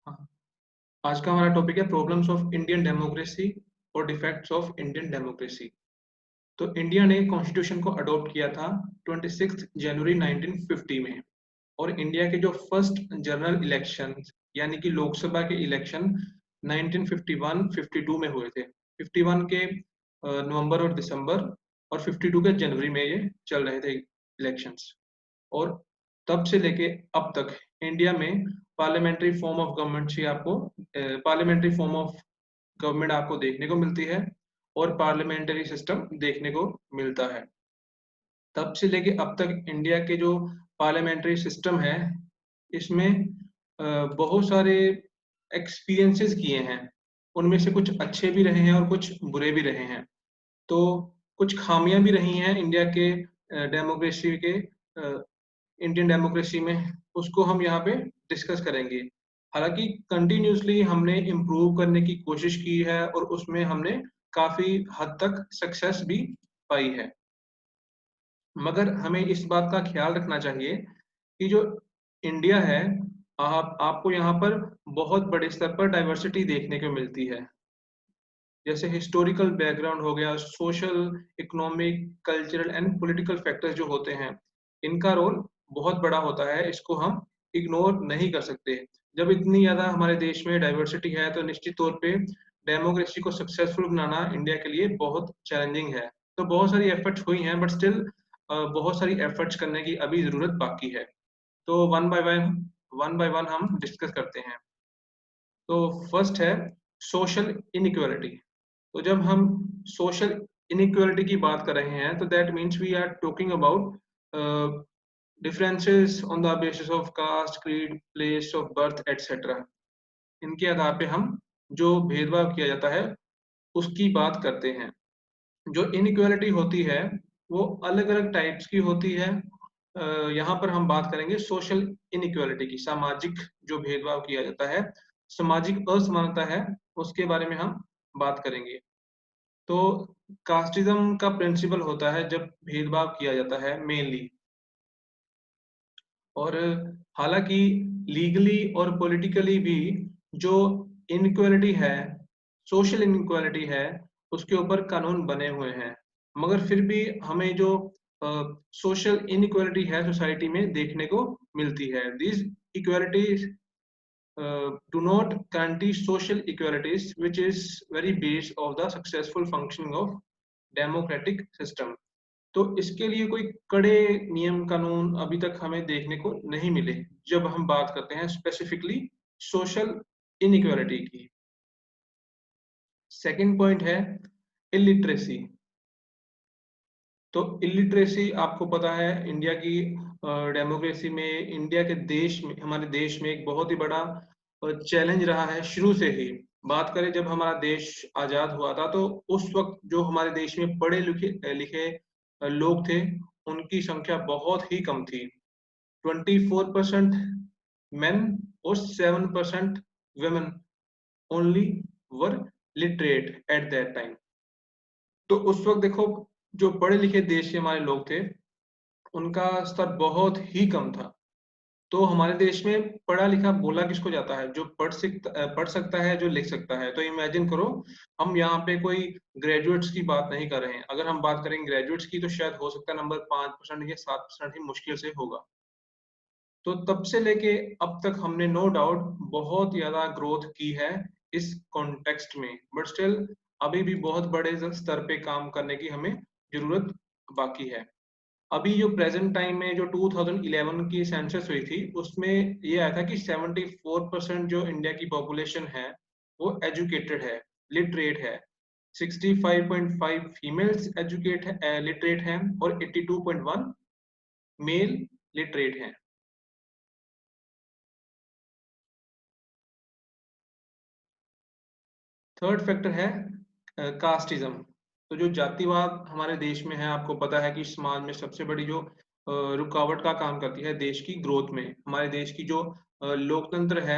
हाँ, आज का हमारा टॉपिक है प्रॉब्लम्स ऑफ इंडियन डेमोक्रेसी और डिफेक्ट्स ऑफ इंडियन डेमोक्रेसी। तो इंडिया ने कॉन्स्टिट्यूशन को अडॉप्ट किया था 26 जनवरी 1950 में। और इंडिया के जो फर्स्ट जनरल इलेक्शन यानी कि लोकसभा के इलेक्शन 1951-52 में हुए थे। 51 के नवंबर और दिसंबर और 52 के जनवरी में ये चल रहे थे इलेक्शंस। और तब से लेके अब तक इंडिया में पार्लियामेंट्री फॉर्म ऑफ गवर्नमेंट ही आपको पार्लियामेंट्री फॉर्म ऑफ गवर्नमेंट आपको देखने को मिलती है और पार्लियामेंट्री सिस्टम देखने को मिलता है। तब से लेके अब तक इंडिया के जो पार्लियामेंट्री सिस्टम है इसमें बहुत सारे एक्सपीरियंसेस किए हैं। उनमें से कुछ अच्छे भी रहे हैं और कुछ बुरे भी रहे हैं। तो कुछ खामियां भी रही हैं इंडिया के डेमोक्रेसी के इंडियन डेमोक्रेसी में, उसको हम यहाँ पे डिस्कस करेंगे। हालांकि कंटिन्यूसली हमने इम्प्रूव करने की कोशिश की है और उसमें हमने काफी हद तक सक्सेस भी पाई है। मगर हमें इस बात का ख्याल रखना चाहिए कि जो इंडिया है, आपको यहाँ पर बहुत बड़े स्तर पर डाइवर्सिटी देखने को मिलती है। जैसे हिस्टोरिकल बैकग्राउंड हो गया, social, economic, cultural and political factors जो होते हैं, इनका रोल बहुत बड़ा होता है। इसको हम इग्नोर नहीं कर सकते। जब इतनी ज्यादा हमारे देश में डाइवर्सिटी है तो निश्चित तौर पे डेमोक्रेसी को सक्सेसफुल बनाना इंडिया के लिए बहुत चैलेंजिंग है। तो बहुत सारी एफर्ट्स हुई हैं, बट स्टिल बहुत सारी एफर्ट्स करने की अभी जरूरत बाकी है। तो वन बाय वन हम डिस्कस करते हैं। तो फर्स्ट है सोशल इनइक्वालिटी। तो जब हम सोशल इनइक्वालिटी की बात कर रहे हैं तो that means we are talking about differences on the basis of caste, creed, place of birth etcetera. इनके आधार पे हम जो भेदभाव किया जाता है उसकी बात करते हैं। जो इनइक्वालिटी होती है वो अलग अलग टाइप्स की होती है। यहाँ पर हम बात करेंगे सोशल इनइक्वालिटी की, सामाजिक जो भेदभाव किया जाता है, सामाजिक असमानता है, उसके बारे में हम बात करेंगे। तो कास्टिज्म का प्रिंसिपल होता है जब भेदभाव किया जाता है मेनली। और हालांकि लीगली और पॉलिटिकली भी जो इनइक्वालिटी है, सोशल इनइक्वालिटी है, उसके ऊपर कानून बने हुए हैं। मगर फिर भी हमें जो सोशल इनइक्वालिटी है सोसाइटी में देखने को मिलती है। This equalities do not guarantee social equalities, which is very base of the successful functioning of democratic system। तो इसके लिए कोई कड़े नियम कानून अभी तक हमें देखने को नहीं मिले जब हम बात करते हैं स्पेसिफिकली सोशल इनइक्वालिटी की। सेकंड पॉइंट है इलिटरेसी। तो इलिटरेसी आपको पता है इंडिया की डेमोक्रेसी में, इंडिया के देश में, हमारे देश में एक बहुत ही बड़ा चैलेंज रहा है शुरू से ही। बात करें जब हमारा देश आजाद हुआ था तो उस वक्त जो हमारे देश में पढ़े लिखे लिखे लोग थे उनकी संख्या बहुत ही कम थी। 24% मेन और 7% women only were literate at that time. तो उस वक्त देखो, जो पढ़े लिखे देश के हमारे लोग थे उनका स्तर बहुत ही कम था। तो हमारे देश में पढ़ा लिखा बोला किसको जाता है? जो पढ़ सकता है, जो लिख सकता है। तो इमेजिन करो, हम यहाँ पे कोई ग्रेजुएट्स की बात नहीं कर रहे हैं। अगर हम बात करेंगे ग्रेजुएट्स की तो शायद हो सकता है नंबर 5% या 7% ही मुश्किल से होगा। तो तब से लेके अब तक हमने नो डाउट बहुत ज्यादा ग्रोथ की है इस कॉन्टेक्स्ट में, बट स्टिल अभी भी बहुत बड़े स्तर पे काम करने की हमें जरूरत बाकी है। अभी जो प्रेजेंट टाइम में जो 2011 की सेंसस हुई थी उसमें ये आया था कि 74% जो इंडिया की पॉपुलेशन है वो एजुकेटेड है, लिटरेट है। 65.5 फीमेल्स एजुकेट लिटरेट हैं और 82.1 मेल लिटरेट हैं। थर्ड फैक्टर है कास्टिज्म। तो जो जातिवाद हमारे देश में है, आपको पता है कि समाज में सबसे बड़ी जो रुकावट का काम करती है देश की ग्रोथ में। हमारे देश की जो लोकतंत्र है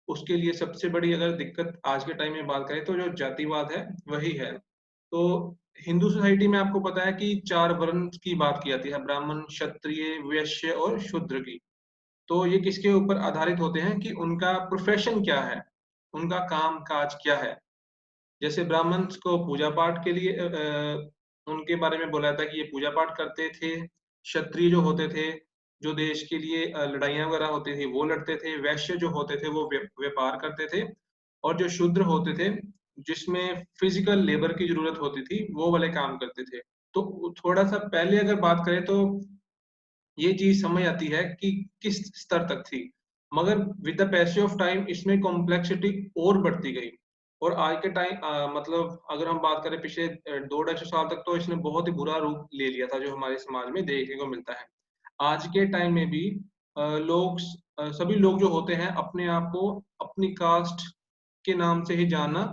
उसके लिए सबसे बड़ी अगर दिक्कत आज के टाइम में बात करें तो जो जातिवाद है वही है। तो हिंदू सोसाइटी में आपको पता है कि 4 वर्ण की बात की जाती है, ब्राह्मण, क्षत्रिय, वैश्य और शूद्र की। तो ये किसके ऊपर आधारित होते हैं कि उनका प्रोफेशन क्या है, उनका काम-काज क्या है। जैसे ब्राह्मण्स को पूजा पाठ के लिए उनके बारे में बोला जाता है कि ये पूजा पाठ करते थे। क्षत्रिय जो होते थे, जो देश के लिए लड़ाइयाँ वगैरह होती थी, वो लड़ते थे। वैश्य जो होते थे, वो व्यापार करते थे। और जो शूद्र होते थे, जिसमें फिज़िकल लेबर की ज़रूरत होती थी, वो वाले काम करते थे। तो थोड़ा-सा पहले अगर बात करें तो ये चीज़ समझ आती है कि किस स्तर तक थी। मगर with the passage of time इसमें कॉम्प्लेक्सिटी और बढ़ती गई। और आज के टाइम मतलब अगर हम बात करें पिछले 2 ढाई सौ साल तक, तो इसने बहुत ही बुरा रूप ले लिया था, जो हमारे समाज में देखने को मिलता है। आज के टाइम में भी सभी लोग जो होते हैं, अपने आप को अपनी कास्ट के नाम से ही जानना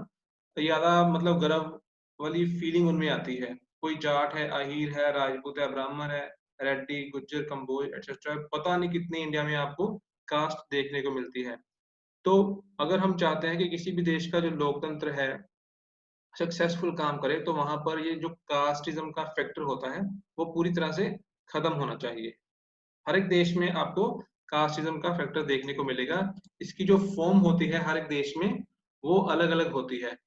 ज़्यादा मतलब गर्व वाली फीलिंग उनमें आती है। कोई जाट है, अहीर है, राजपूत है, ब्राह्मण है, रेड्डी, गुज्जर, कंबोज एटसेट्रा, पता नहीं कितनी इंडिया में आपको कास्ट देखने को मिलती है। तो अगर हम चाहते हैं कि किसी भी देश का जो लोकतंत्र है, सक्सेसफुल काम करे, तो वहाँ पर ये जो कास्टिज़्म का फैक्टर होता है, वो पूरी तरह से खत्म होना चाहिए। हर एक देश में आपको कास्टिज़्म का फैक्टर देखने को मिलेगा। इसकी जो फ़ॉर्म होती है हर एक देश में, वो अलग-अलग होती है।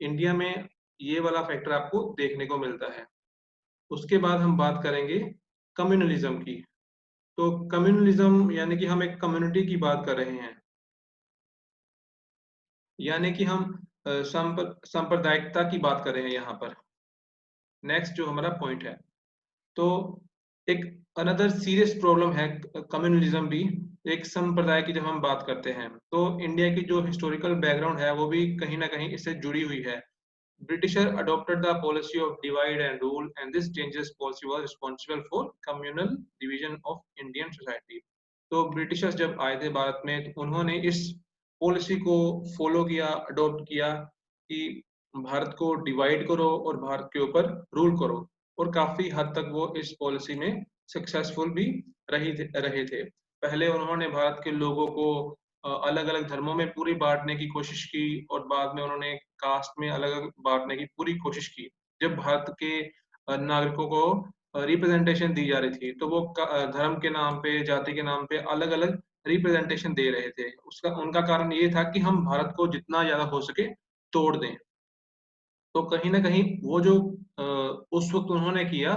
इंडिया में ये वाला फैक्टर आपको देखने को मिलता है। उसके बाद हम बात करेंगे कम्युनलिज़्म की। तो कम्युनलिज़्म यानी कि हम एक कम्युनिटी की बात कर रहे हैं। यानी कि हम सांप्रदायिकता की बात कर रहे हैं यहाँ पर। नेक्स्ट जो हमारा पॉइंट है। तो एक अनदर सीरियस प्रॉब्लम है कम्युनलिज्म भी, एक संप्रदाय की जब हम बात करते हैं, तो इंडिया की जो हिस्टोरिकल बैकग्राउंड है वो भी कहीं ना कहीं इससे जुड़ी हुई है। Britisher adopted the policy of divide and rule, and this dangerous policy was responsible for communal division of Indian society. तो ब्रिटिशर्स जब आए थे भारत में, तो उन्होंने इस पॉलिसी को फॉलो किया, अडॉप्ट किया कि भारत को डिवाइड करो और भारत के ऊपर रूल करो। और काफी हद तक वो इस पॉलिसी में सक्सेसफुल भी रहे थे। पहले उन्होंने भारत के लोगों को अलग-अलग धर्मों में पूरी बाँटने की कोशिश की, और बाद में उन्होंने कास्ट में अलग-अलग बाँटने की पूरी कोशिश की। जब भारत के नागरिकों को रिप्रेजेंटेशन दी जा रही थी, तो वो धर्म के नाम पे, जाति के नाम पे अलग-अलग रिप्रेजेंटेशन दे रहे थे। उसका उनका कारण ये था कि हम भारत को जितना ज़्यादा हो सके तोड़ दें। तो कहीं न कहीं वो जो उस वक़्त उन्होंने किया,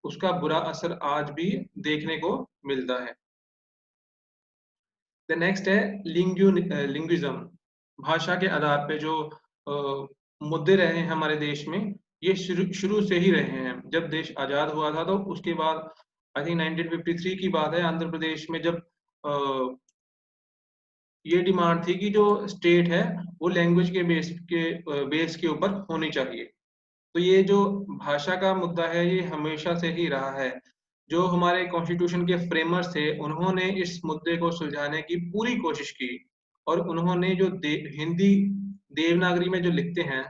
उसका बुरा असर आज भी देखने को मिलता है। द नेक्स्ट है लिंग्विज़्म। भाषा के आधार पे जो मुद्दे रहे हैं हमारे देश में, ये शुरू शुरू से ही रहे हैं। जब देश आज़ाद हुआ था, तो उसके बाद आई थिंक 1953 की बात है, आंध्र प्रदेश में जब अ, ये डिमांड थी कि जो स्टेट है, वो लैंग्वेज के बेस के ऊपर होनी चाहिए। तो ये जो भाषा का मुद्दा है, ये हमेशा से ही रहा है। जो हमारे कॉन्स्टिट्यूशन के फ्रेमर्स थे, उन्होंने इस मुद्दे को सुलझाने की पूरी कोशिश की, और उन्होंने जो हिंदी देवनागरी में जो लिखते हैं,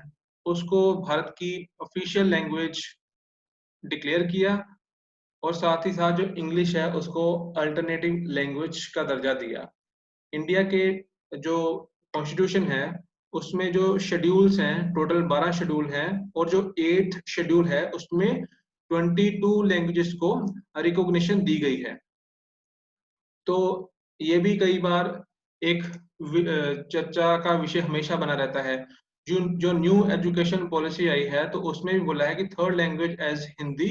उसको भारत की ऑफिशियल लैंग्वेज डिक्लेयर किया, और साथ ही साथ जो इंग्लिश है, उसको अल्टरनेटिव लैंग्वेज का दर्जा दिया। इंडिया के जो कॉन्स्टिट्यूशन है, उसमें जो शेड्यूल्स हैं, टोटल 12 शेड्यूल हैं, और जो 8th शेड्यूल है, उसमें 22 लैंग्वेजेस को रिकॉग्निशन दी गई है। तो ये भी कई बार एक चर्चा का विषय हमेशा बना रहता है। जो जो न्यू एजुकेशन पॉलिसी आई है, तो उसमें भी बोला है कि third language as Hindi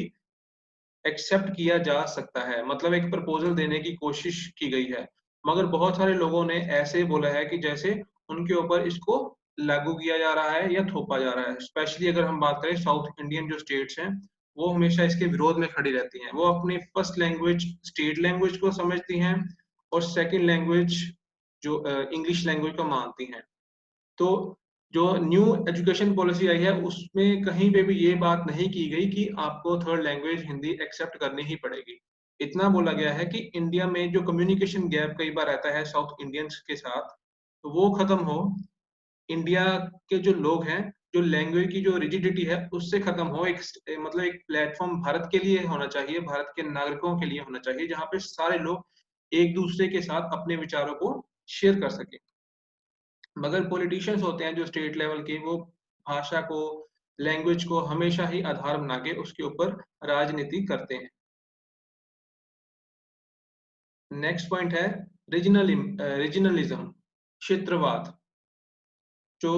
accept किया जा सकता है, मतलब एक प्रपोज़ल देने की कोशिश की गई है। मगर बहुत सारे लोगों ने ऐसे बोला है कि जैसे उनके ऊपर इसको लागू किया जा रहा है या थोपा जा रहा है। स्पेशली अगर हम बात करें साउथ इंडियन जो स्टेट्स हैं, वो हमेशा इसके विरोध में खड़ी रहती हैं। वो अपनी फर्स्ट लैंग्वेज स्टेट लैंग्वेज को समझती हैं, और सेकंड लैंग्वेज जो इंग्लिश लैंग्वेज को मानती हैं। तो जो न्यू एजुकेशन पॉलिसी आई है, उसमें कहीं पे भी ये बात नहीं की गई कि आपको थर्ड लैंग्वेज हिंदी एक्सेप्ट करनी ही पड़ेगी। इतना बोला गया है कि इंडिया में जो कम्युनिकेशन गैप कई बार रहता है साउथ इंडियंस के साथ, तो वो खत्म हो। इंडिया के जो लोग हैं, जो लैंग्वेज की जो रिजिडिटी है, उससे खत्म हो। मतलब एक प्लेटफ़ॉर्म भारत के लिए होना चाहिए, भारत के नागरिकों के लिए होना चाहिए, जहाँ पे सारे लोग एक-दूसरे के साथ अपने विचारों को शेयर कर सकें। मगर पॉलिटिशियंस होते हैं जो स्टेट लेवल के, वो भाषा को, लैंग्वेज को हमेशा ही आधार बना के उसके ऊपर राजनीति करते हैं। नेक्स्ट पॉइंट है रीजनलिज्म, क्षेत्रवाद। जो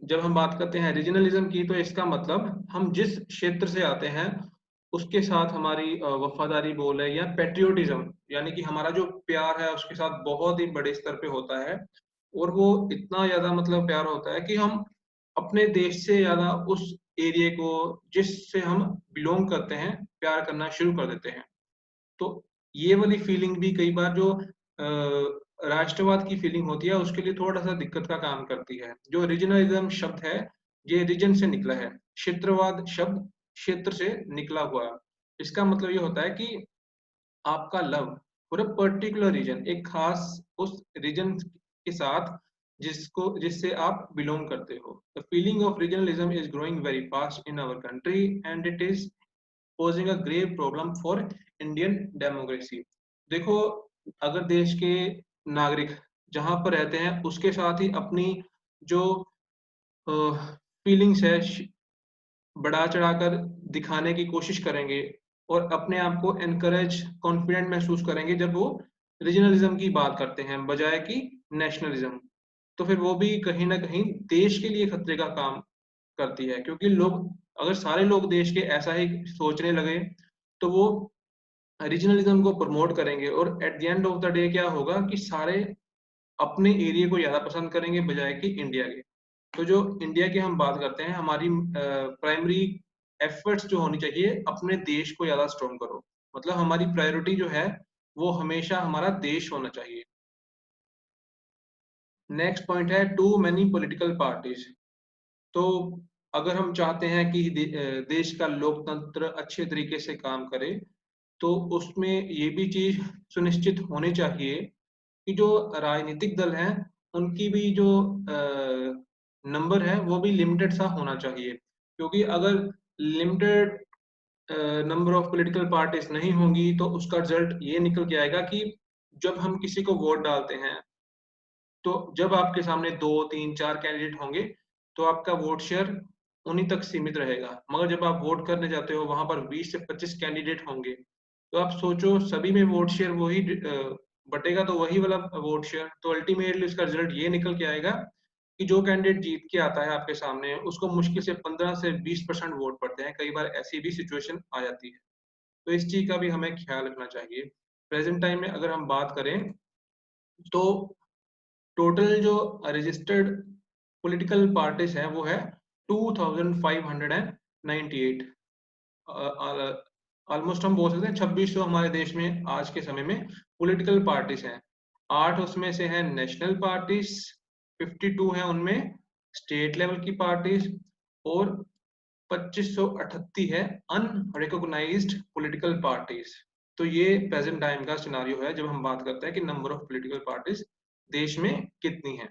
जब हम बात करते हैं रीजनलिज्म की, तो इसका मतलब हम जिस क्षेत्र से आते हैं उसके साथ हमारी वफादारी बोल है, या पेट्रियोटिज्म, यानी कि हमारा जो प्यार है उसके साथ बहुत ही बड़े स्तर पे होता है, और वो इतना ज्यादा मतलब प्यार होता है कि हम अपने देश से ज्यादा उस एरिया को जिससे हम बिलोंग करते हैं प्यार करना शुरू कर देते हैं। तो ये वाली फीलिंग भी कई बार जो राष्ट्रवाद की फीलिंग होती है उसके लिए थोड़ा-सा दिक्कत का काम करती है। जो रीजनलिज़्म शब्द है, ये रीजन से निकला है। क्षेत्रवाद शब्द क्षेत्र से निकला हुआ है। इसका मतलब ये होता है कि आपका love for a particular region, एक खास उस रीजन के साथ जिससे आप बिलोंग करते हो। The feeling of regionalism is growing very fast in our country and it is posing a grave problem for Indian democracy. देखो, अगर देश के नागरिक जहां पर रहते हैं उसके साथ ही अपनी जो फीलिंग्स है बढ़ा चढ़ाकर दिखाने की कोशिश करेंगे और अपने आप को एनकरेज कॉन्फिडेंट महसूस करेंगे जब वो रीजनलिज्म की बात करते हैं बजाय कि नेशनलिज्म, तो फिर वो भी कहीं ना कहीं देश के लिए खतरे का काम करती है, क्योंकि लोग, अगर सारे लोग देश के ऐसा ही सोचने लगे तो वो रीजनलिज्म को प्रमोट करेंगे और at the end of the day क्या होगा कि सारे अपने एरिया को ज्यादा पसंद करेंगे बजाय कि इंडिया के। तो जो इंडिया की हम बात करते हैं, हमारी प्राइमरी एफर्ट्स जो होनी चाहिए अपने देश को ज्यादा स्ट्रॉन्ग करो, मतलब हमारी प्रायोरिटी जो है वो हमेशा हमारा देश होना चाहिए। नेक्स्ट पॉइंट है टू मेनी पॉलिटिकल पार्टीज। तो अगर हम चाहते हैं कि देश का लोकतंत्र अच्छे तरीके से काम करे, तो उसमें ये भी चीज सुनिश्चित होनी चाहिए कि जो राजनीतिक दल हैं उनकी भी जो नंबर है वो भी लिमिटेड सा होना चाहिए, क्योंकि अगर limited number of political parties नहीं होंगी तो उसका रिजल्ट ये निकल के आएगा कि जब हम किसी को वोट डालते हैं तो जब आपके सामने 2, 3, 4 कैंडिडेट होंगे तो आपका वोट शेयर उन्हीं तक सीमित रहेगा। मगर जब आप वोट करने जाते हो वहां पर 20 से 25 कैंडिडेट होंगे, तो आप सोचो सभी में वोट शेयर वही बटेगा, तो वही वाला वोट शेयर, तो अल्टीमेटली उसका रिजल्ट ये निकल के आएगा कि जो कैंडिडेट जीत के आता है आपके सामने उसको मुश्किल से 15 से 20% वोट पड़ते हैं। कई बार ऐसी भी सिचुएशन आ जाती है, तो इस चीज का भी हमें ख्याल रखना चाहिए। प्रेजेंट टाइम में अगर हम बात करें तो टोटल जो रजिस्टर्ड पॉलिटिकल पार्टीज हैं वो है 2598। ऑलमोस्ट हम बोल सकते हैं 2600 हमारे देश में आज के समय में पॉलिटिकल पार्टीज हैं। 8 उसमें से हैं नेशनल पार्टीज, 52 हैं उनमें स्टेट लेवल की पार्टीज, और 2538 है अनरिकॉग्नाइज्ड पॉलिटिकल पार्टीज। तो ये प्रेजेंट टाइम का सिनारियो है जब हम बात करते हैं कि नंबर ऑफ पॉलिटिकल पार्टीज देश में कितनी है।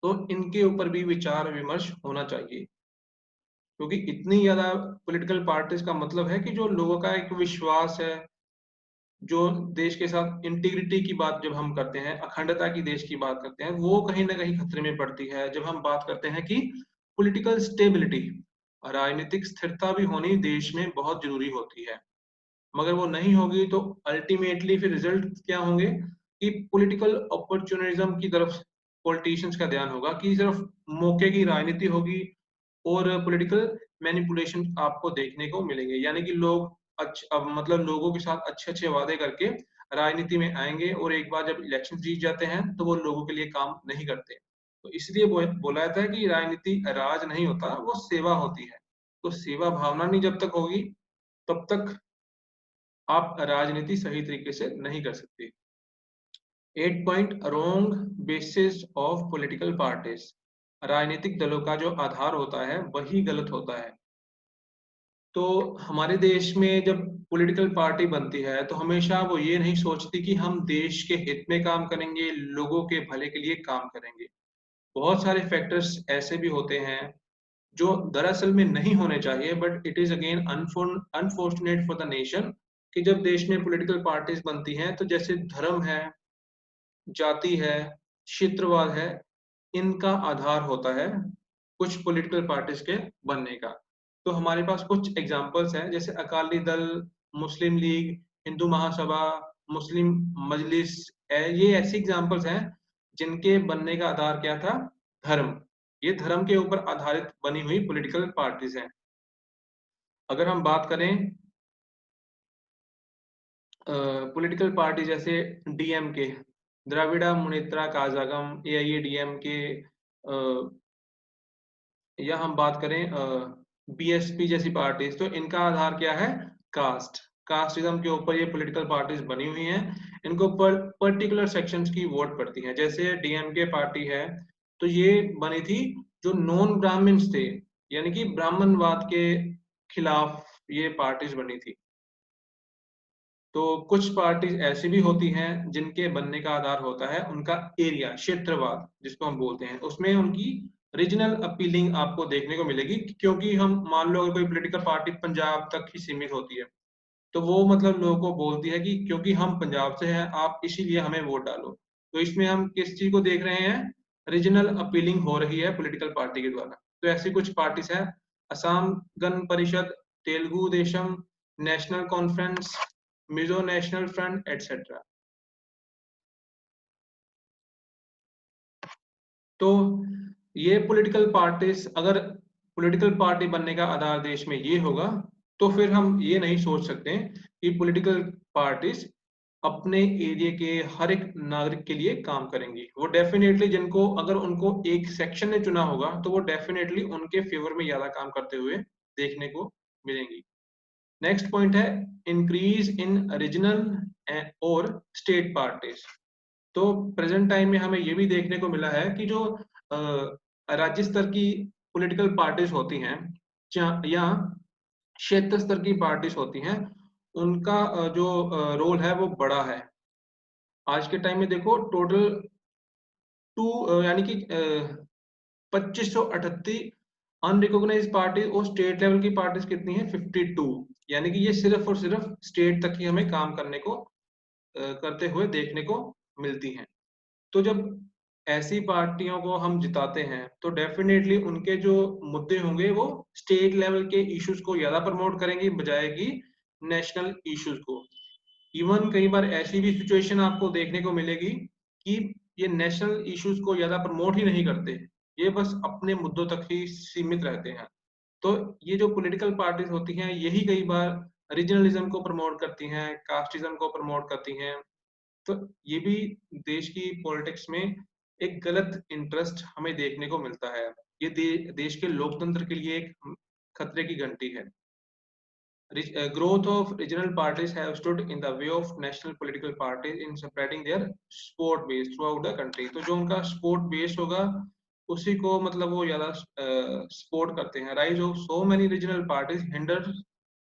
तो इनके ऊपर भी विचार विमर्श होना चाहिए, क्योंकि इतनी ज्यादा पॉलिटिकल पार्टीज का मतलब है कि जो लोगों का एक विश्वास है, जो देश के साथ इंटीग्रिटी की बात जब हम करते हैं, अखंडता की देश की बात करते हैं, वो कहीं ना कहीं खतरे में पड़ती है जब हम बात करते हैं कि पॉलिटिकल स्टेबिलिटी, राजनीतिक स्थिरता भी होनी देश में बहुत जरूरी होती है। मगर वो नहीं होगी तो अल्टीमेटली फिर रिजल्ट क्या होंगे कि पॉलिटिकल अपॉर्चुनिज्म की तरफ पॉलिटिशियंस का ध्यान होगा, कि सिर्फ मौके की राजनीति होगी और पॉलिटिकल मैनिपुलेशन आपको देखने को मिलेंगे, यानी कि लोग अब मतलब लोगों के साथ अच्छे अच्छे वादे करके राजनीति में आएंगे और एक बार जब इलेक्शन जीत जाते हैं तो वो लोगों के लिए काम नहीं करते। तो इसलिए बोला जाता है कि राजनीति राज नहीं होता, वो सेवा होती है। तो सेवा भावना नहीं जब तक होगी तब तक आप राजनीति सही तरीके से नहीं कर सकते। 8 point wrong basis of political parties. राजनीतिक दलों का जो आधार होता है वही गलत होता है। तो हमारे देश में जब पॉलिटिकल पार्टी बनती है तो हमेशा वो ये नहीं सोचती कि हम देश के हित में काम करेंगे, लोगों के भले के लिए काम करेंगे। बहुत सारे फैक्टर्स ऐसे भी होते हैं जो दरअसल में नहीं होने चाहिए, but it is again unfortunate for the nation कि जब देश में पॉलिटिकल पार्टीज बनती हैं तो जैसे धर्म है, जाति है, क्षेत्रवाद है, इनका आधार होता है कुछ पॉलिटिकल पार्टीज के बनने का। तो हमारे पास कुछ एग्जांपल्स हैं, जैसे अकाली दल, मुस्लिम लीग, हिंदू महासभा, मुस्लिम मजलिस, ये ऐसी एग्जांपल्स हैं जिनके बनने का आधार क्या था? धर्म। ये धर्म के ऊपर आधारित बनी हुई पॉलिटिकल पार्टीज हैं। अगर हम बात करें पॉलिटिकल पार्टी जैसे डीएमके, द्रविड़ा मुनेत्रा कज़ागम, एआईएडीएमके, या हम बात करें बीएसपी जैसी पार्टीज, तो इनका आधार क्या है? कास्टिज्म के ऊपर ये पॉलिटिकल पार्टीज बनी हुई हैं। इनको पर्टिकुलर सेक्शंस की वोट पड़ती है। जैसे डीएमके पार्टी है, तो ये बनी थी जो नॉन ब्राह्मण्स थे, यानी कि ब्राह्मणवाद के खिलाफ ये पार्टीज बनी थी। तो कुछ पार्टीज ऐसी भी होती हैं जिनके बनने का आधार होता है उनका एरिया, क्षेत्रवाद जिसको हम बोलते हैं। उसमें उनकी रीजनल अपीलिंग आपको देखने को मिलेगी, क्योंकि हम मान लो अगर कोई पॉलिटिकल पार्टी पंजाब तक ही सीमित होती है, तो वो मतलब लोगों को बोलती है कि क्योंकि हम पंजाब से हैं, आप इसीलिए हमें वोट डालो। तो इसमें हम किस चीज को देख रहे हैं? रीजनल अपीलिंग हो रही है पॉलिटिकल पार्टी के द्वारा। तो ऐसी कुछ पार्टीज है: Assam Gana Parishad, Telugu Desam, national conference, Mizo national front, etcetera. तो ये पॉलिटिकल पार्टीज, अगर पॉलिटिकल पार्टी बनने का आधार देश में ये होगा, तो फिर हम ये नहीं सोच सकते कि पॉलिटिकल पार्टीज अपने एरिया के हर एक नागरिक के लिए काम करेंगी। वो डेफिनेटली, जिनको अगर उनको एक सेक्शन ने चुना होगा, तो वो डेफिनेटली उनके फेवर में ज्यादा काम करते हुए देखने को मिलेंगी। नेक्स्ट पॉइंट है इंक्रीज इन रीजनल और स्टेट पार्टीज। तो प्रेजेंट टाइम में हमें ये भी देखने को मिला है कि जो राज्य स्तर की पॉलिटिकल पार्टीज होती हैं या क्षेत्र स्तर की पार्टीज होती हैं, उनका जो रोल है वो बड़ा है। आज के टाइम में देखो, टोटल यानी कि 2538 अनरिकॉग्नाइज्ड पार्टी और स्टेट लेवल की पार्टीज कितनी है? 52। यानी कि ये सिर्फ और सिर्फ स्टेट तक ही हमें काम करने को करते हुए देखने को मिलती हैं। तो जब ऐसी पार्टियों को हम जिताते हैं, तो डेफिनेटली उनके जो मुद्दे होंगे वो स्टेट लेवल के इश्यूज को ज्यादा प्रमोट करेंगे बजाय कि नेशनल इश्यूज को। इवन कई बार ऐसी भी सिचुएशन आपको देखने को मिलेगी कि ये नेशनल इश्यूज को ज्यादा प्रमोट ही नहीं करते, ये बस अपने मुद्दों तक ही सीमित रहते हैं। तो ये जो पॉलिटिकल पार्टीज होती हैं, यही कई बार रीजनलिज्म को प्रमोट करती हैं, कास्टिज्म को प्रमोट करती हैं। तो ये भी देश की पॉलिटिक्स में एक गलत इंटरेस्ट हमें देखने को मिलता है। ये देश के लोकतंत्र के लिए एक खतरे की घंटी है। Growth of regional parties have stood in the way of national political parties in spreading their support base throughout the country। तो जो उनका support base होगा, उसी को मतलब वो ज्यादा support करते हैं। Rise of so many regional parties hinders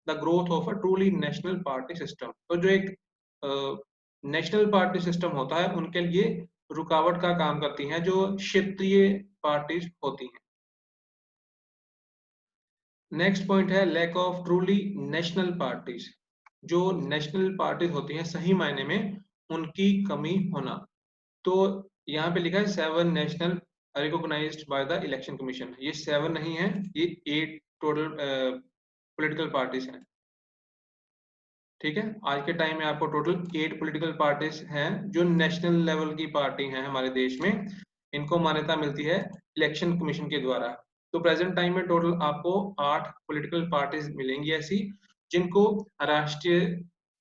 the growth of a truly national party system। तो जो एक नेशनल पार्टी सिस्टम होता है, उनके लिए रुकावट का काम करती हैं जो क्षेत्रीय पार्टीज होती हैं। नेक्स्ट पॉइंट है lack of truly national parties. जो नेशनल पार्टीज होती हैं सही मायने में, उनकी कमी होना। तो यहाँ पे लिखा है 7 national recognized by the election commission. ये 7 नहीं है, ये 8 टोटल पॉलिटिकल पार्टीज हैं। ठीक है, आज के टाइम में आपको टोटल 8 पॉलिटिकल पार्टीज हैं जो नेशनल लेवल की पार्टी हैं हमारे देश में। इनको मान्यता मिलती है इलेक्शन कमीशन के द्वारा। तो प्रेजेंट टाइम में टोटल आपको 8 पॉलिटिकल पार्टीज मिलेंगी ऐसी, जिनको राष्ट्रीय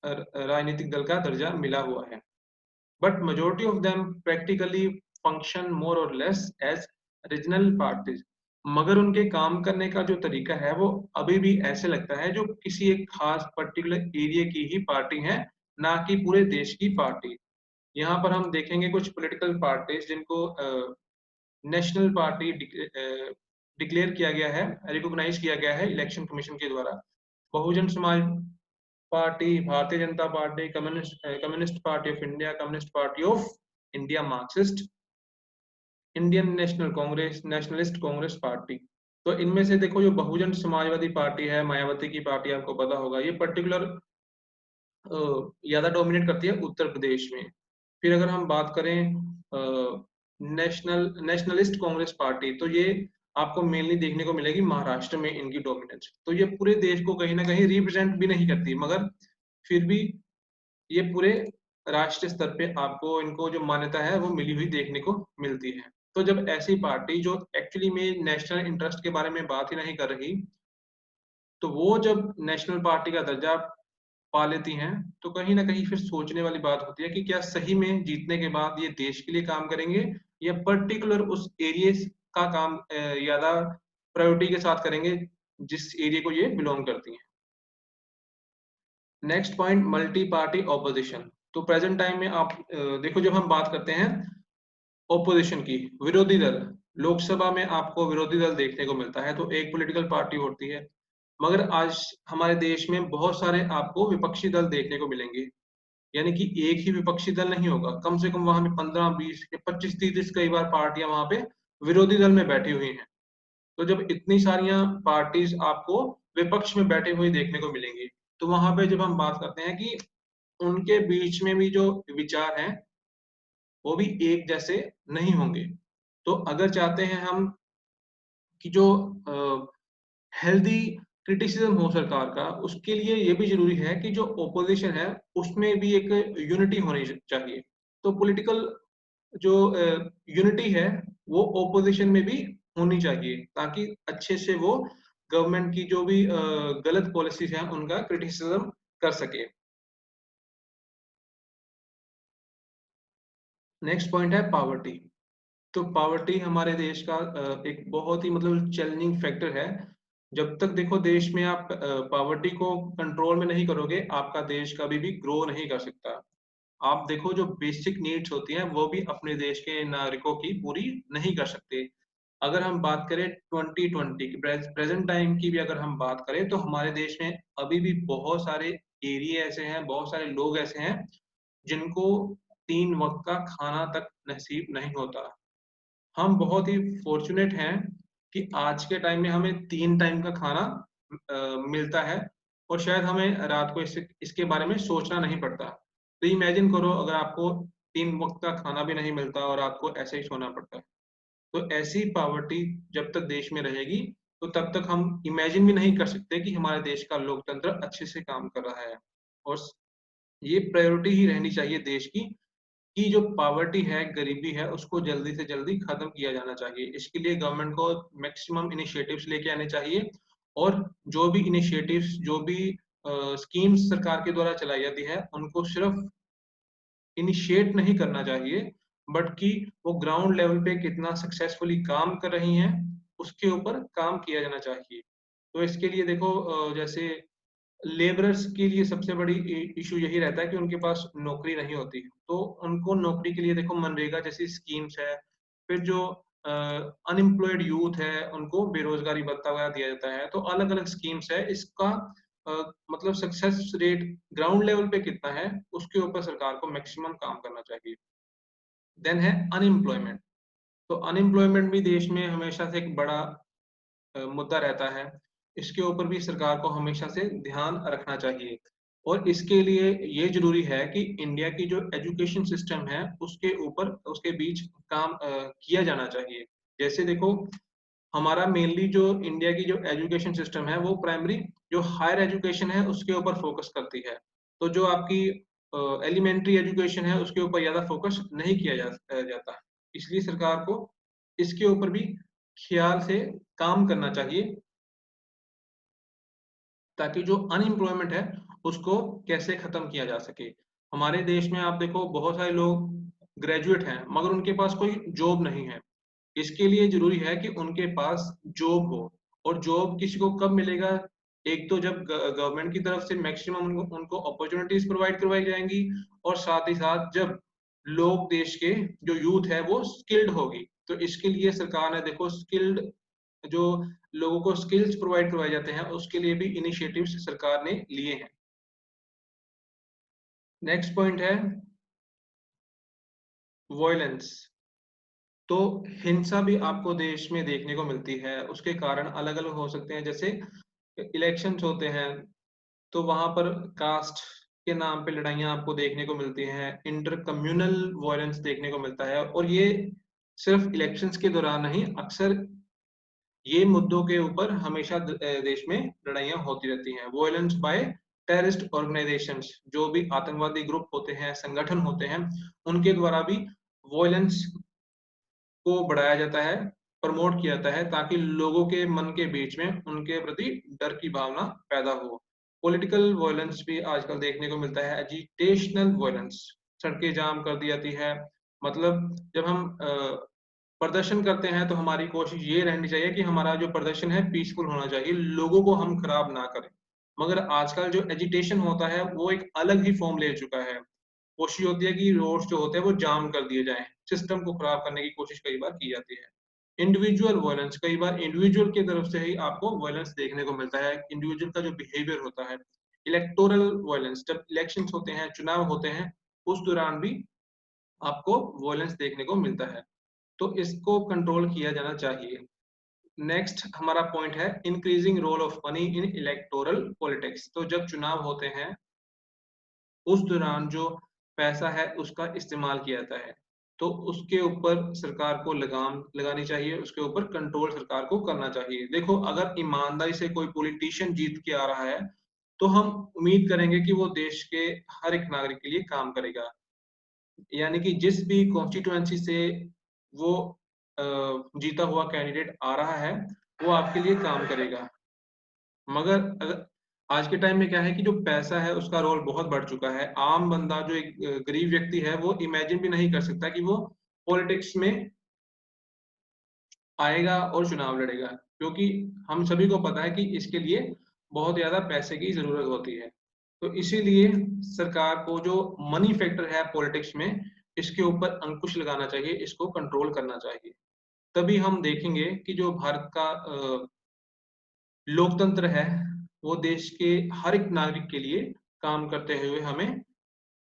राजनीतिक दल का दर्जा मिला हुआ है। But majority of them practically function more or less as regional parties. मगर उनके काम करने का जो तरीका है वो अभी भी ऐसे लगता है जो किसी एक खास पर्टिकुलर एरिया की ही पार्टी है, ना कि पूरे देश की पार्टी। यहाँ पर हम देखेंगे कुछ पॉलिटिकल पार्टीज जिनको नेशनल पार्टी डिक्लेयर किया गया है, रिकॉग्नाइज किया गया है इलेक्शन कमीशन के द्वारा। Bahujan Samaj party, Bharatiya Janata party, communist party of India, communist party of India, Marxist, Indian national Congress, nationalist Congress party. तो इनमें से देखो, जो बहुजन समाजवादी पार्टी है, मायावती की पार्टी, आपको पता होगा, ये पर्टिकुलर ज्यादा डोमिनेट करती है उत्तर प्रदेश में। फिर अगर हम बात करें नेशनलिस्ट कांग्रेस पार्टी, तो ये आपको मेनली देखने को मिलेगी महाराष्ट्र में इनकी डोमिनेंस। तो ये पूरे देश को कहीं ना कहीं रिप्रेजेंट भी नहीं करती, मगर फिर भी ये पूरे राष्ट्रीय स्तर पे आपको इनको जो मान्यता है वो मिली हुई देखने को मिलती है। तो जब ऐसी पार्टी जो एक्चुअली में नेशनल इंटरेस्ट के बारे में बात ही नहीं कर रही, तो वो जब नेशनल पार्टी का दर्जा पा लेती हैं, तो कहीं न कहीं फिर सोचने वाली बात होती है कि क्या सही में जीतने के बाद ये देश के लिए काम करेंगे या पर्टिकुलर उस एरिये का काम ज़्यादा प्रायोरिटी के साथ करेंगे, जिस एरिया को ये बिलॉन्ग करती हैं। Next point multi party opposition. तो प्रेज़ेंट टाइम में आप देखो जब हम बात करते हैं ऑपोजिशन की, विरोधी दल, लोकसभा में आपको विरोधी दल देखने को मिलता है, तो एक पॉलिटिकल पार्टी होती है। मगर आज हमारे देश में बहुत सारे आपको विपक्षी दल देखने को मिलेंगे। यानी कि एक ही विपक्षी दल नहीं होगा, कम से कम वहाँ पे 15, 20 या 25, 30 कई बार पार्टियाँ वहाँ पे विरोधी दल में बैठी हुई हैं। तो जब इतनी सारियाँ पार्टीज़ आपको विपक्ष में बैठे हुए देखने को मिलेंगी, तो वहाँ पे जब हम बात करते हैं कि उनके बीच में भी जो विचार हैं, वो भी एक जैसे नहीं होंगे। तो अगर चाहते हैं हम कि जो हेल्दी क्रिटिसिज्म हो सरकार का, उसके लिए ये भी ज़रूरी है कि जो ऑपोज़िशन है, उसमें भी एक यूनिटी होनी चाहिए। तो पॉलिटिकल जो यूनिटी है, वो ऑपोज़िशन में भी होनी चाहिए, ताकि अच्छे से वो गवर्नमेंट की जो भी गलत पॉलिसीज़ हैं, उनका क्रिटिसिज्म कर सके। नेक्स्ट पॉइंट है पॉवर्टी। तो पॉवर्टी हमारे देश का एक बहुत ही मतलब चैलेंजिंग फैक्टर है। जब तक देखो देश में आप पॉवर्टी को कंट्रोल में नहीं करोगे, आपका देश कभी भी ग्रो नहीं कर सकता। आप देखो जो बेसिक नीड्स होती हैं, वो भी अपने देश के नागरिकों की पूरी नहीं कर सकते। अगर हम बात करें 2020 की प्रेज़ेंट टाइम की भी अगर हम बात करें, तो हमारे देश में अभी भी बहुत सारे एरिया ऐसे हैं, बहुत सारे लोग ऐसे हैं, जिनको 3 वक़्त का खाना तक नसीब नहीं होता। हम बहुत ही फॉर्च्यूनेट हैं कि आज के टाइम में हमें 3 टाइम का खाना मिलता है और शायद हमें रात को इसके बारे में सोचना नहीं पड़ता। तो इमेजिन करो अगर आपको 3 वक़्त का खाना भी नहीं मिलता और रात को ऐसे ही सोना पड़ता है। तो ऐसी पॉवर्टी जब तक देश में रहेगी, तो तब तक हम इमेजिन भी नहीं कर सकते कि हमारे देश का लोकतंत्र अच्छे से काम कर रहा है। और ये प्रायोरिटी ही रहनी चाहिए देश की जो पॉवर्टी है, गरीबी है, उसको जल्दी से जल्दी खत्म किया जाना चाहिए। इसके लिए गवर्नमेंट को मैक्सिमम इनिशिएटिव्स लेके आने चाहिए और जो भी इनिशिएटिव्स, जो भी स्कीम्स सरकार के द्वारा चलाई जाती है, उनको सिर्फ इनिशिएट नहीं करना चाहिए, बट कि वो ग्राउंड लेवल पे कितना सक्सेसफुली काम कर रही हैं, उसके ऊपर काम किया जाना चाहिए। तो इसके लिए देखो जैसे लेबरर्स के लिए सबसे बड़ी इश्यू यही रहता है कि उनके पास नौकरी नहीं होती। तो उनको नौकरी के लिए देखो मनरेगा जैसी स्कीम्स है, फिर जो अनएम्प्लॉयड यूथ है, उनको बेरोज़गारी भत्ता वगैरह दिया जाता है। तो अलग-अलग स्कीम्स है, इसका अ, मतलब सक्सेस रेट ग्राउंड लेवल पे कितना है, उसके ऊपर सरकार को मैक्सिमम काम करना चाहिए। देन है अनएम्प्लॉयमेंट। तो अनएम्प्लॉयमेंट भी देश में हमेशा से एक बड़ा मुद्दा रहता है। इसके ऊपर भी सरकार को हमेशा से ध्यान रखना चाहिए और इसके लिए ये ज़रूरी है कि इंडिया की जो एजुकेशन सिस्टम है, उसके ऊपर उसके बीच काम किया जाना चाहिए। जैसे देखो, हमारा मेनली जो इंडिया की जो एजुकेशन सिस्टम है, वो प्राइमरी जो हायर एजुकेशन है, उसके ऊपर फ़ोकस करती है। तो जो आपकी एलिमेंट्री एजुकेशन है, उसके ऊपर ज़्यादा फ़ोकस नहीं किया जाता। इसलिए सरकार को इसके ऊपर भी ख़्याल से काम करना चाहिए, ताकि जो अनएम्प्लॉयमेंट है, उसको कैसे खत्म किया जा सके। हमारे देश में आप देखो बहुत सारे लोग ग्रेजुएट हैं, मगर उनके पास कोई जॉब नहीं है। इसके लिए ज़रूरी है कि उनके पास जॉब हो और जॉब किसी को कब मिलेगा? एक तो जब गवर्नमेंट की तरफ से मैक्सिमम उनको उनको अपॉर्च्युनिटीज़ प्रोवाइड करवाई जाएँगी और साथ ही साथ जब लोग देश के जो यूथ है वो स्किल्ड होगी। तो इसके लिए सरकार ने देखो स्किल्ड जो लोगों को स्किल्स प्रोवाइड करवाए जाते हैं, उसके लिए भी इनिशिएटिव्स सरकार ने लिए हैं। नेक्स्ट पॉइंट है वॉयलेंस। तो हिंसा भी आपको देश में देखने को मिलती है। उसके कारण अलग-अलग हो सकते हैं, जैसे इलेक्शंस होते हैं, तो वहाँ पर कास्ट के नाम पे लड़ाइयाँ आपको देखने को मिलती हैं, इंटर कम्युनल वॉयलेंस देखने को मिलता है और ये सिर्फ़ इलेक्शंस के दौरान नहीं, अक्सर ये मुद्दों के ऊपर हमेशा देश में लड़ाइयाँ होती रहती हैं। वॉयलेंस बाय टेररिस्ट ऑर्गेनाइजेशंस, जो भी आतंकवादी ग्रुप होते हैं, संगठन होते हैं, उनके द्वारा भी वॉयलेंस को बढ़ाया जाता है, प्रमोट किया जाता है, ताकि लोगों के मन के बीच में उनके प्रति डर की भावना पैदा हो। पॉलिटिकल वॉयलेंस भी आजकल देखने को मिलता है, एजिटेशनल वॉयलेंस, सड़कें जाम कर दी जाती है। मतलब जब हम प्रदर्शन करते हैं तो हमारी कोशिश ये रहनी चाहिए कि हमारा जो प्रदर्शन है पीसफुल होना चाहिए, लोगों को हम खराब ना करें। मगर आजकल जो एजिटेशन होता है वो एक अलग ही फॉर्म ले चुका है। कोशिश होती है कि रोड्स जो होते हैं वो जाम कर दिए जाएँ, सिस्टम को खराब करने की कोशिश कई बार की जाती है। इंडिविजुअल वॉयलेंस, कई बार इंडिविजुअल की तरफ से ही आपको वॉयलेंस देखने को मिलता है, इंडिविजुअल का जो बिहेवियर होता है। इलेक्टोरल वॉयलेंस, जब इलेक्शंस होते हैं, चुनाव होते हैं, उस दौरान भी आपको वॉयलेंस देखने को मिलता है। तो इसको कंट्रोल किया जाना चाहिए। नेक्स्ट हमारा पॉइंट है increasing role of money in electoral politics. तो जब चुनाव होते हैं, उस दौरान जो पैसा है उसका इस्तेमाल किया जाता है। तो उसके ऊपर सरकार को लगाम लगानी चाहिए, उसके ऊपर कंट्रोल सरकार को करना चाहिए। देखो, अगर ईमानदारी से कोई पॉलिटिशियन जीत के आ रहा है, तो हम उम्मीद करेंगे कि वो देश के हर एक नागरिक के लिए काम करेगा। यानी कि जिस भी कॉन्स्टिट्यूएंसी से वो अ, जीता हुआ कैंडिडेट आ रहा है, वो आपके लिए काम करेगा। मगर अगर आज के टाइम में क्या है कि जो पैसा है उसका रोल बहुत बढ़ चुका है। आम बंदा जो एक गरीब व्यक्ति है वो इमेजिन भी नहीं कर सकता कि वो पॉलिटिक्स में आएगा और चुनाव लड़ेगा। क्योंकि हम सभी को पता है कि इसके लिए बहुत ज़्यादा पैसे की ज़रूरत होती है। तो इसीलिए सरकार को जो मनी फैक्टर है पॉलिटिक्स में, इसके ऊपर अंकुश लगाना चाहिए, इसको कंट्रोल करना चाहिए। तभी हम देखेंगे कि जो भारत का लोकतंत्र है, वो देश के हर एक नागरिक के लिए काम करते हुए हमें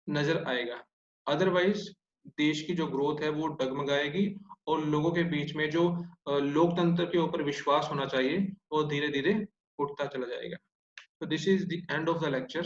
नज़र आएगा। अदरवाइज़ देश की जो ग्रोथ है वो डगमगाएगी और लोगों के बीच में जो लोकतंत्र के ऊपर विश्वास होना चाहिए, वो धीरे-धीरे उठता चला जाएगा। So this is the end of the lecture.